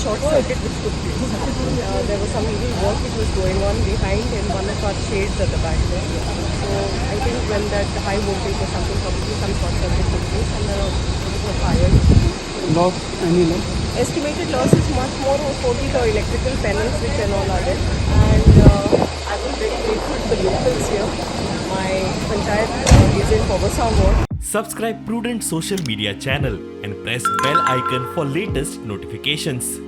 short circuit which took place. There was some illegal work which was going on behind in one of our shades at the back there. So I think when that high voltage or something, probably some short circuit took place and there was a fire. Loss, any loss? Estimated loss is much more for the electrical panels which and all are there. And I was very grateful to the locals here. My Panchayat is in Pavasa ward. Subscribe Prudent social media channel and press bell icon for latest notifications.